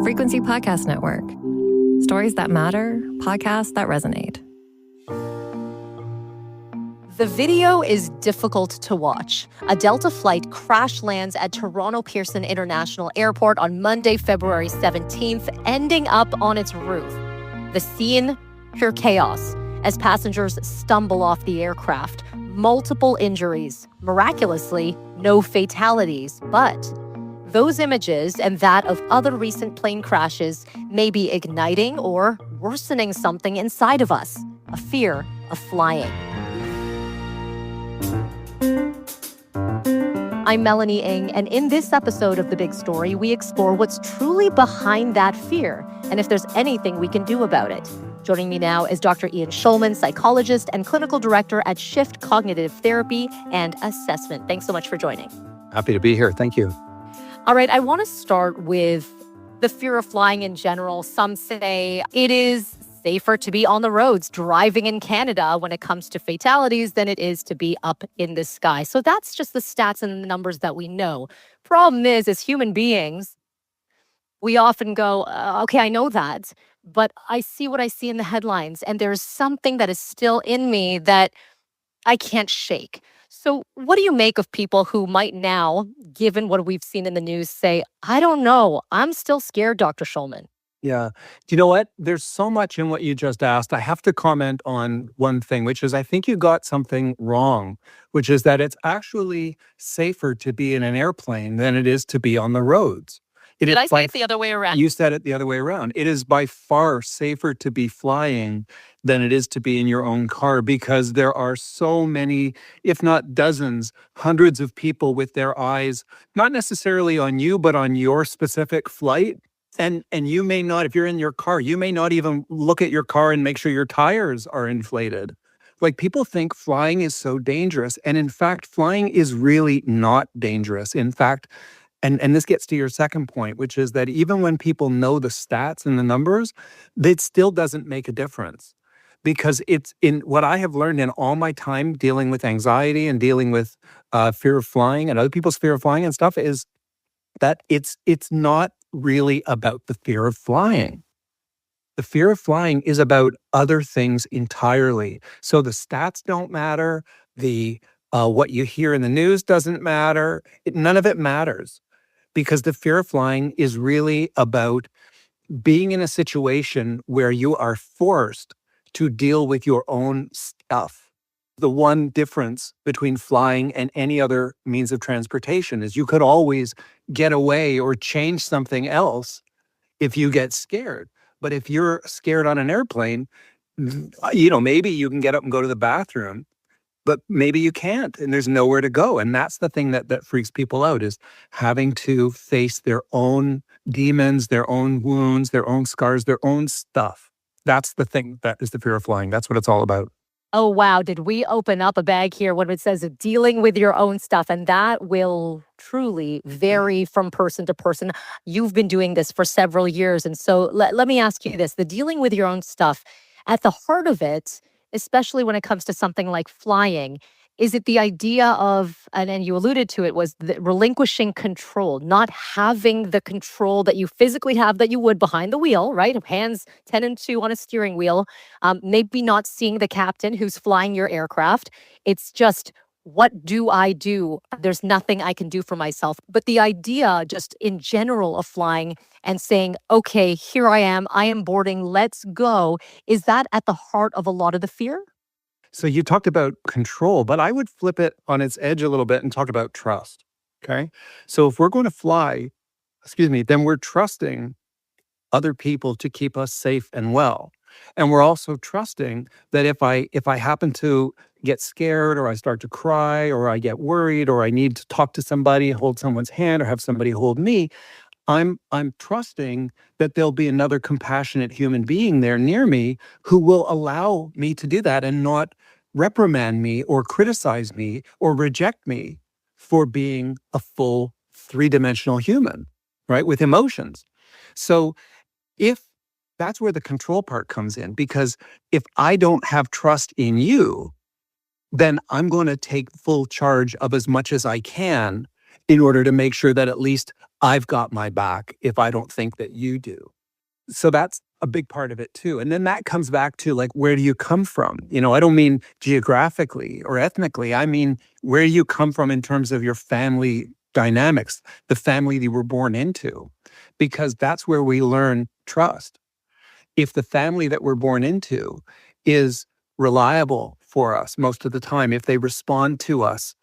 Frequency Podcast Network. Stories that matter, podcasts that resonate. The video is difficult to watch. A Delta flight crash lands at Toronto Pearson International Airport on Monday, February 17th, ending up on its roof. The scene, pure chaos, as passengers stumble off the aircraft. Multiple injuries. Miraculously, no fatalities. But those images and that of other recent plane crashes may be igniting or worsening something inside of us, a fear of flying. I'm Melanie Ng, and in this episode of The Big Story, we explore what's truly behind that fear and if there's anything we can do about it. Joining me now is Dr. Ian Shulman, Psychologist and Clinical Director at Shift Cognitive Therapy and Assessment. Thanks so much for joining. Happy to be here. Thank you. All right, I want to start with the fear of flying in general. Some say it is safer to be on the roads driving in Canada when it comes to fatalities than it is to be up in the sky. So that's just the stats and the numbers that we know. Problem is, as human beings, we often go, okay, I know that, but I see what I see in the headlines, and there's something that is still in me that I can't shake. So what do you make of people who might now, given what we've seen in the news, say, I don't know, I'm still scared, Dr. Shulman? Yeah. Do you know what? There's so much in what you just asked. I have to comment on one thing, which is I think you got something wrong, which is that it's actually safer to be in an airplane than it is to be on the roads. Did I say it the other way around? You said it the other way around. It is by far safer to be flying than it is to be in your own car because there are so many, if not dozens, hundreds of people with their eyes, not necessarily on you, but on your specific flight. And you may not, if you're in your car, you may not even look at your car and make sure your tires are inflated. Like people think flying is so dangerous. And in fact, flying is really not dangerous. In fact, and this gets to your second point, which is that even when people know the stats and the numbers, it still doesn't make a difference. Because it's in what I have learned in all my time dealing with anxiety and dealing with fear of flying and other people's fear of flying and stuff is that it's not really about the fear of flying. The fear of flying is about other things entirely. So the stats don't matter. The what you hear in the news doesn't matter. None of it matters because the fear of flying is really about being in a situation where you are forced to deal with your own stuff. The one difference between flying and any other means of transportation is you could always get away or change something else if you get scared. But if you're scared on an airplane, maybe you can get up and go to the bathroom, but maybe you can't and there's nowhere to go. And that's the thing that freaks people out is having to face their own demons, their own wounds, their own scars, their own stuff. That's the thing that is the fear of flying. That's what it's all about. Oh, wow. Did we open up a bag here when it says dealing with your own stuff? And that will truly vary from person to person. You've been doing this for several years. And so let me ask you this. The dealing with your own stuff, at the heart of it, especially when it comes to something like flying, is it the idea of, and you alluded to it, was the relinquishing control, not having the control that you physically have that you would behind the wheel, right? Hands 10 and 2 on a steering wheel, maybe not seeing the captain who's flying your aircraft. It's just, what do I do? There's nothing I can do for myself. But the idea just in general of flying and saying, okay, here I am boarding, let's go. Is that at the heart of a lot of the fear? So you talked about control, but I would flip it on its edge a little bit and talk about trust, okay? So if we're going to fly, then we're trusting other people to keep us safe and well. And we're also trusting that if I happen to get scared or I start to cry or I get worried or I need to talk to somebody, hold someone's hand or have somebody hold me, I'm trusting that there'll be another compassionate human being there near me who will allow me to do that and not reprimand me or criticize me or reject me for being a full three-dimensional human, right, with emotions. So if that's where the control part comes in, because if I don't have trust in you, then I'm going to take full charge of as much as I can in order to make sure that at least I've got my back if I don't think that you do. So that's a big part of it too. And then that comes back to like, where do you come from? I don't mean geographically or ethnically. I mean, where you come from in terms of your family dynamics, the family you were born into, because that's where we learn trust. If the family that we're born into is reliable for us most of the time, if they respond to us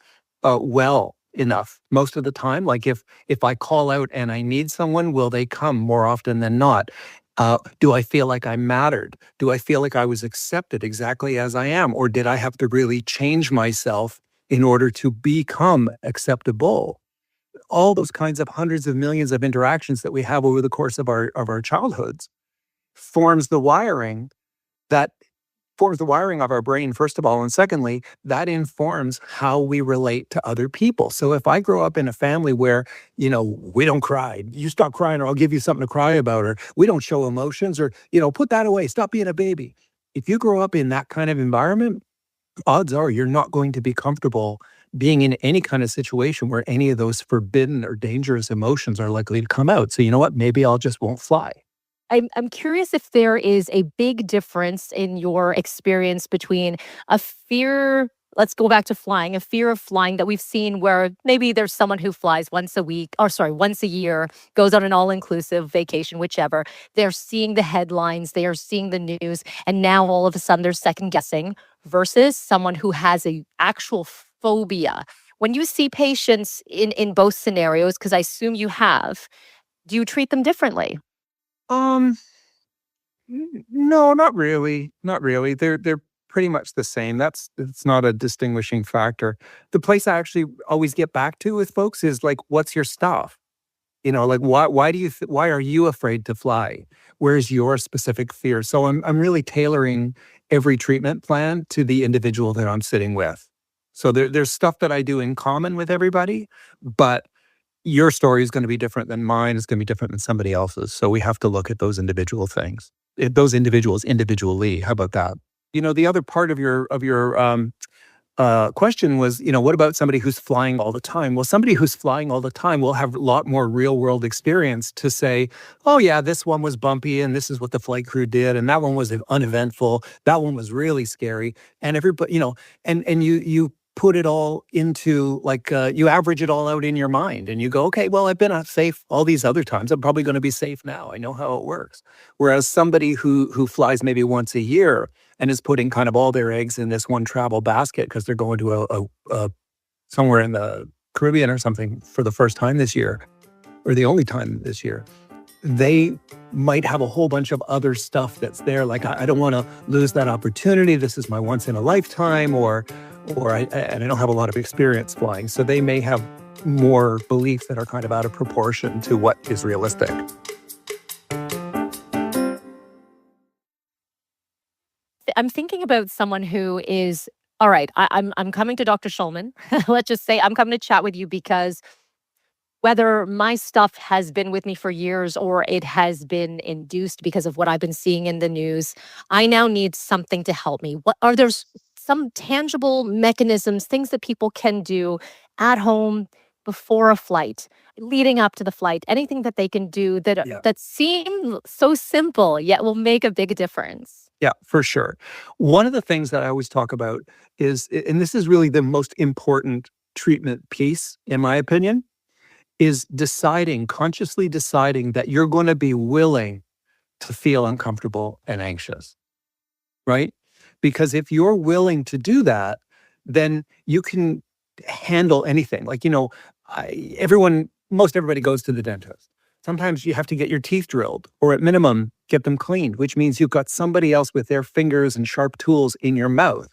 well enough most of the time, like if I call out and I need someone, will they come more often than not? Do I feel like I mattered? Do I feel like I was accepted exactly as I am? Or did I have to really change myself in order to become acceptable? All those kinds of hundreds of millions of interactions that we have over the course of our childhoods forms the wiring that forms the wiring of our brain, first of all. And secondly, that informs how we relate to other people. So if I grow up in a family where, we don't cry, you stop crying or I'll give you something to cry about, or we don't show emotions, or, put that away, stop being a baby. If you grow up in that kind of environment, odds are you're not going to be comfortable being in any kind of situation where any of those forbidden or dangerous emotions are likely to come out. So you know what? Maybe I'll just won't fly. I'm curious if there is a big difference in your experience between a fear, let's go back to flying, a fear of flying that we've seen where maybe there's someone who flies once a week, or sorry, once a year, goes on an all-inclusive vacation, whichever. They're seeing the headlines, they are seeing the news, and now all of a sudden they're second guessing versus someone who has a actual phobia. When you see patients in both scenarios, because I assume you have, do you treat them differently? Um, no, not really. Not really. They're pretty much the same. It's not a distinguishing factor. The place I actually always get back to with folks is like, what's your stuff? Like why are you afraid to fly? Where's your specific fear? So I'm really tailoring every treatment plan to the individual that I'm sitting with. So there's stuff that I do in common with everybody, but your story is going to be different than mine. It's going to be different than somebody else's. So we have to look at those individual things, those individuals individually. How about that? The other part of your question was, what about somebody who's flying all the time? Well, somebody who's flying all the time will have a lot more real world experience to say, oh yeah, this one was bumpy and this is what the flight crew did. And that one was uneventful. That one was really scary. And everybody, and you put it all into like, you average it all out in your mind and you go, okay, well, I've been safe all these other times. I'm probably going to be safe now. I know how it works. Whereas somebody who flies maybe once a year and is putting kind of all their eggs in this one travel basket because they're going to a somewhere in the Caribbean or something for the first time this year, or the only time this year, they might have a whole bunch of other stuff that's there. Like, I don't want to lose that opportunity. This is my once in a lifetime, or I don't have a lot of experience flying. So they may have more beliefs that are kind of out of proportion to what is realistic. I'm thinking about someone who is, all right, I'm coming to Dr. Shulman. Let's just say I'm coming to chat with you because whether my stuff has been with me for years or it has been induced because of what I've been seeing in the news, I now need something to help me. What are there some tangible mechanisms, things that people can do at home before a flight, leading up to the flight, anything that they can do that Yeah. that seem so simple yet will make a big difference? Yeah, for sure. One of the things that I always talk about is, and this is really the most important treatment piece, in my opinion, is consciously deciding that you're going to be willing to feel uncomfortable and anxious, right? Because if you're willing to do that, then you can handle anything. Like, most everybody goes to the dentist. Sometimes you have to get your teeth drilled, or at minimum, get them cleaned, which means you've got somebody else with their fingers and sharp tools in your mouth.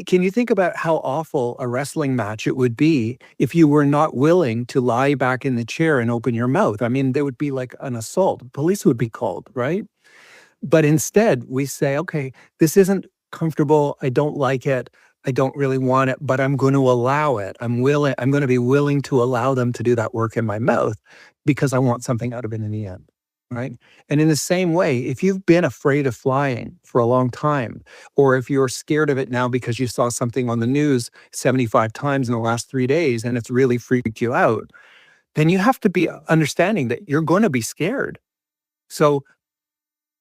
Can you think about how awful a wrestling match it would be if you were not willing to lie back in the chair and open your mouth? I mean, there would be like an assault. Police would be called, right? But instead, we say, okay, this isn't comfortable. I don't like it. I don't really want it, but I'm going to allow it. I'm going to be willing to allow them to do that work in my mouth because I want something out of it in the end. Right. And in the same way, if you've been afraid of flying for a long time, or if you're scared of it now because you saw something on the news 75 times in the last 3 days and it's really freaked you out, then you have to be understanding that you're going to be scared. So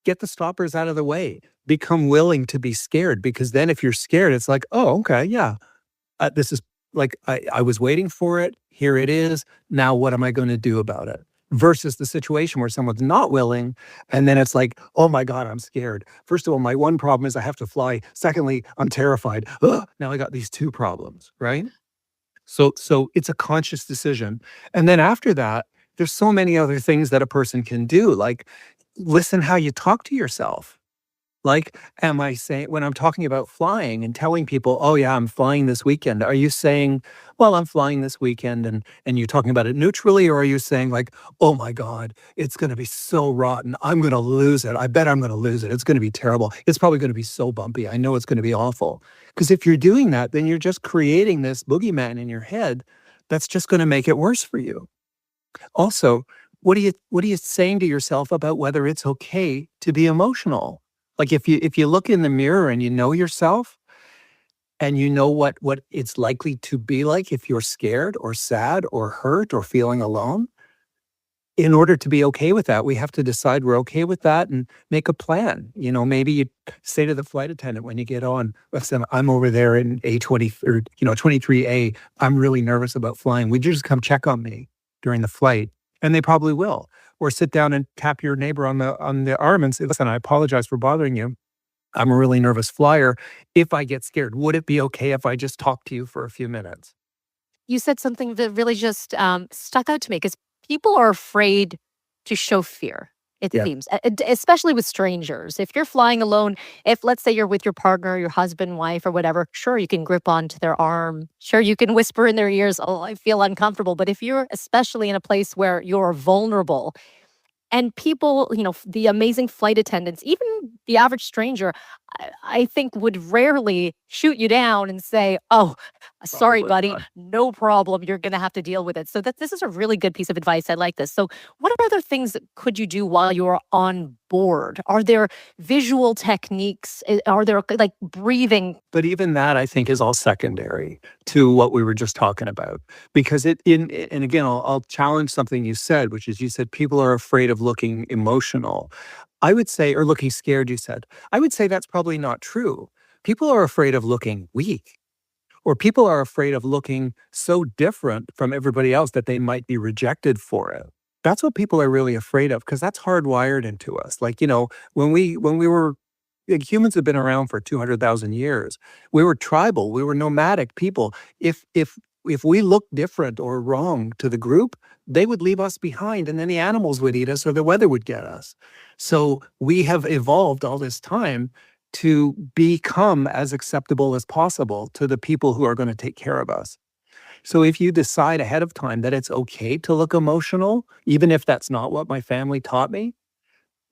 get the stoppers out of the way. Become willing to be scared, because then if you're scared, it's like, oh, okay, yeah, this is like, I was waiting for it. Here it is. Now, what am I going to do about it? Versus the situation where someone's not willing. And then it's like, oh my God, I'm scared. First of all, my one problem is I have to fly. Secondly, I'm terrified. Ugh, now I got these two problems, right? So it's a conscious decision. And then after that, there's so many other things that a person can do, like listen how you talk to yourself. Like, am I saying, when I'm talking about flying and telling people, oh yeah, I'm flying this weekend, are you saying, well, I'm flying this weekend, and you're talking about it neutrally, or are you saying like, oh my God, it's going to be so rotten. I'm going to lose it. I bet I'm going to lose it. It's going to be terrible. It's probably going to be so bumpy. I know it's going to be awful. Because if you're doing that, then you're just creating this boogeyman in your head that's just going to make it worse for you. Also, what are you saying to yourself about whether it's okay to be emotional? Like if you look in the mirror and you know yourself and you know what it's likely to be like if you're scared or sad or hurt or feeling alone, in order to be okay with that, we have to decide we're okay with that and make a plan. Maybe you say to the flight attendant when you get on, listen, I'm over there in A20 or 23A. I'm really nervous about flying. Would you just come check on me during the flight? And they probably will. Or sit down and tap your neighbor on the arm and say, listen, I apologize for bothering you. I'm a really nervous flyer. If I get scared, would it be okay if I just talk to you for a few minutes? You said something that really just stuck out to me because people are afraid to show fear, it Yeah. seems, especially with strangers. If you're flying alone, if let's say you're with your partner, your husband, wife, or whatever, sure, you can grip onto their arm. Sure, you can whisper in their ears, oh, I feel uncomfortable. But if you're especially in a place where you're vulnerable, and people, the amazing flight attendants, even the average stranger, I think would rarely shoot you down and say, "Oh, sorry, Probably buddy, not. no problem. You're going to have to deal with it." So this is a really good piece of advice. I like this. So, what other things could you do while you're on board? Are there visual techniques? Are there like breathing? But even that, I think, is all secondary to what we were just talking about. Because and again, I'll challenge something you said, which is you said people are afraid of looking emotional. I would say, or looking scared, you said. I would say that's probably not true. People are afraid of looking weak, or people are afraid of looking so different from everybody else that they might be rejected for it. That's what people are really afraid of, because that's hardwired into us. Like, when we were like, humans have been around for 200,000 years. We were tribal, we were nomadic people. If we looked different or wrong to the group, they would leave us behind, and then the animals would eat us or the weather would get us. So we have evolved all this time to become as acceptable as possible to the people who are going to take care of us. So if you decide ahead of time that it's okay to look emotional, even if that's not what my family taught me,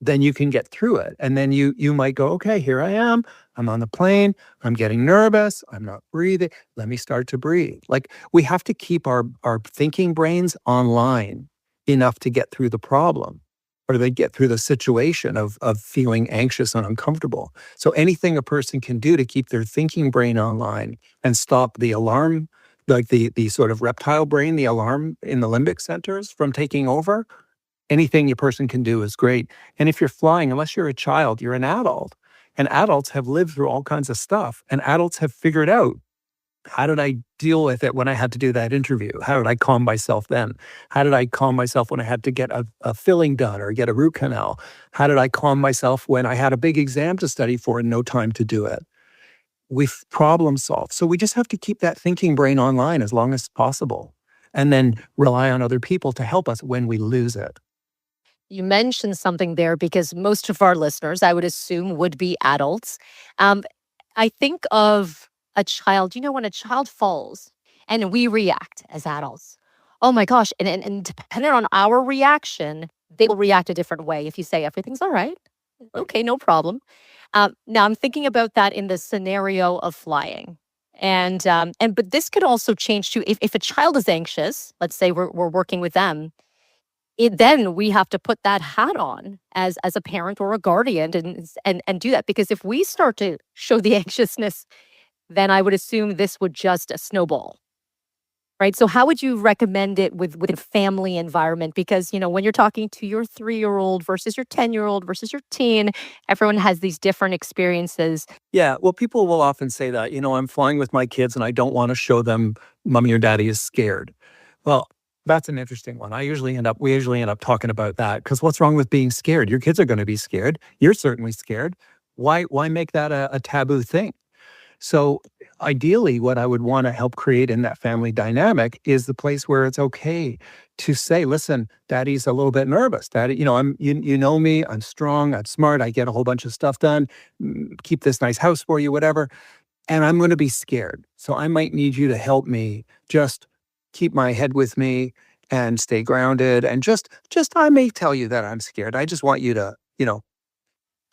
then you can get through it. And then you might go, okay, here I am. I'm on the plane. I'm getting nervous. I'm not breathing. Let me start to breathe. Like, we have to keep our thinking brains online enough to get through the problem, or they get through the situation of feeling anxious and uncomfortable. So anything a person can do to keep their thinking brain online and stop the alarm, like the sort of reptile brain, the alarm in the limbic centers from taking over, anything a person can do is great. And if you're flying, unless you're a child, you're an adult. And adults have lived through all kinds of stuff. And adults have figured out, how did I deal with it when I had to do that interview? How did I calm myself then? How did I calm myself when I had to get a filling done or get a root canal? How did I calm myself when I had a big exam to study for and no time to do it? We've problem solved. So we just have to keep that thinking brain online as long as possible, and then rely on other people to help us when we lose it. You mentioned something there because most of our listeners, I would assume, would be adults. Um, I think of a child, when a child falls and we react as adults. Oh my gosh. And depending on our reaction, they will react a different way. If you say everything's all right, okay, no problem. Now I'm thinking about that in the scenario of flying. And but this could also change too. If a child is anxious, let's say we're working with them, then we have to put that hat on as a parent or a guardian and do that, because if we start to show the anxiousness, then I would assume this would just snowball. Right. So how would you recommend it with a family environment? Because, when you're talking to your 3-year-old versus your 10-year-old versus your teen, everyone has these different experiences. Yeah, well, people will often say that, I'm flying with my kids and I don't want to show them mommy or daddy is scared. Well, that's an interesting one. We usually end up talking about that because what's wrong with being scared? Your kids are going to be scared. You're certainly scared. Why make that a taboo thing? So ideally, what I would want to help create in that family dynamic is the place where it's okay to say, listen, daddy's a little bit nervous. Daddy, you know me, I'm strong, I'm smart, I get a whole bunch of stuff done, keep this nice house for you, whatever. And I'm going to be scared. So I might need you to help me just keep my head with me and stay grounded. And just I may tell you that I'm scared. I just want you to,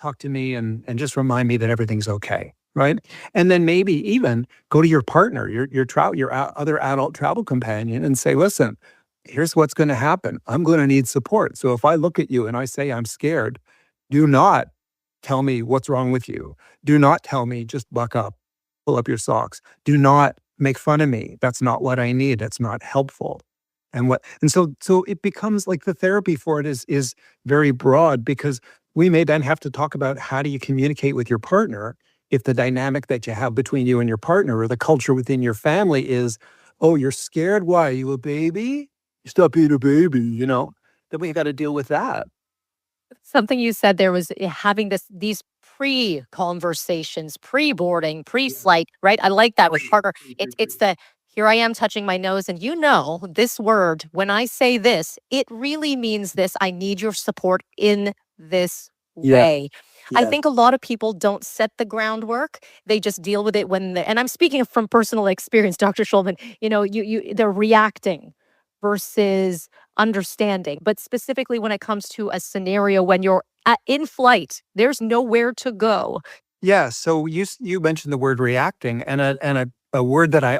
talk to me and just remind me that everything's okay. Right. And then maybe even go to your partner, your other adult travel companion and say, listen, here's what's going to happen. I'm going to need support. So if I look at you and I say I'm scared, do not tell me what's wrong with you. Do not tell me just buck up, pull up your socks. Do not make fun of me. That's not what I need. That's not helpful. So it becomes like the therapy for it is very broad because we may then have to talk about how do you communicate with your partner if the dynamic that you have between you and your partner or the culture within your family is, oh, you're scared? Why? Are you a baby? Stop being a baby, then we got to deal with that. Something you said there was having these pre-conversations, pre-boarding, pre-flight, right? I like that with partner. It's the here I am touching my nose, and this word, when I say this, it really means this. I need your support in this way. I think a lot of people don't set the groundwork. They just deal with it and I'm speaking from personal experience, Dr. Shulman, they're reacting versus understanding. But specifically when it comes to a scenario when you're in flight, there's nowhere to go. Yeah. So you mentioned the word reacting, and a word that I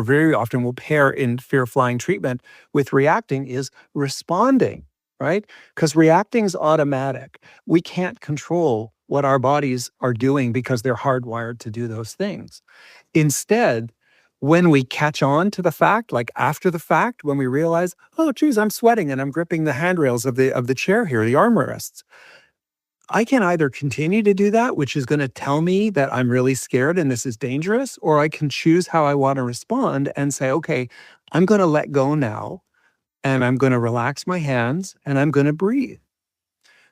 very often will pair in fear flying treatment with reacting is responding, right? Because reacting is automatic. We can't control what our bodies are doing because they're hardwired to do those things. Instead, when we catch on to the fact, like after the fact, when we realize, oh, geez, I'm sweating and I'm gripping the handrails of the chair here, the armrests, I can either continue to do that, which is going to tell me that I'm really scared and this is dangerous, or I can choose how I want to respond and say, okay, I'm going to let go now and I'm going to relax my hands and I'm going to breathe.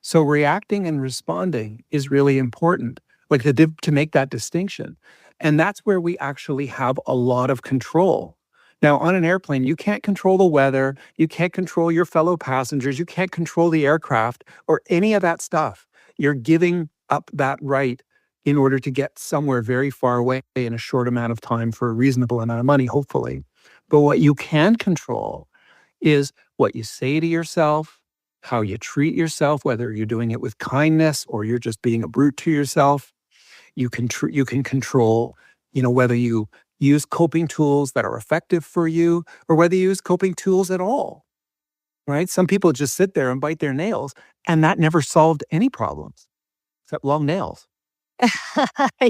So reacting and responding is really important, like to make that distinction. And that's where we actually have a lot of control. Now, on an airplane, you can't control the weather, you can't control your fellow passengers, you can't control the aircraft or any of that stuff. You're giving up that right in order to get somewhere very far away in a short amount of time for a reasonable amount of money, hopefully. But what you can control is what you say to yourself, how you treat yourself, whether you're doing it with kindness or you're just being a brute to yourself. You can control, whether you use coping tools that are effective for you or whether you use coping tools at all. Right? Some people just sit there and bite their nails, and that never solved any problems except long nails.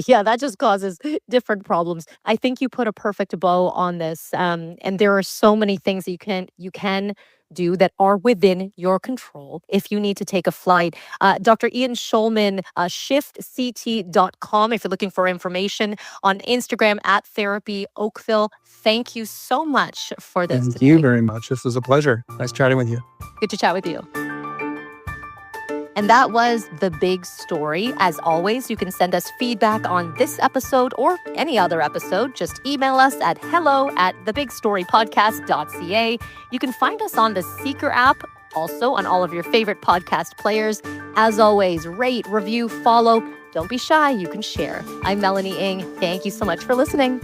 Yeah, that just causes different problems. I think you put a perfect bow on this, and there are so many things that you can do that are within your control if you need to take a flight. Dr. Ian Shulman, shiftct.com if you're looking for information, on Instagram at Therapy Oakville. Thank you so much for this. Thank you very much. This was a pleasure. Nice chatting with you. Good to chat with you. And that was The Big Story. As always, you can send us feedback on this episode or any other episode. Just email us at hello@thebigstorypodcast.ca. You can find us on the Seeker app, also on all of your favorite podcast players. As always, rate, review, follow. Don't be shy. You can share. I'm Melanie Ng. Thank you so much for listening.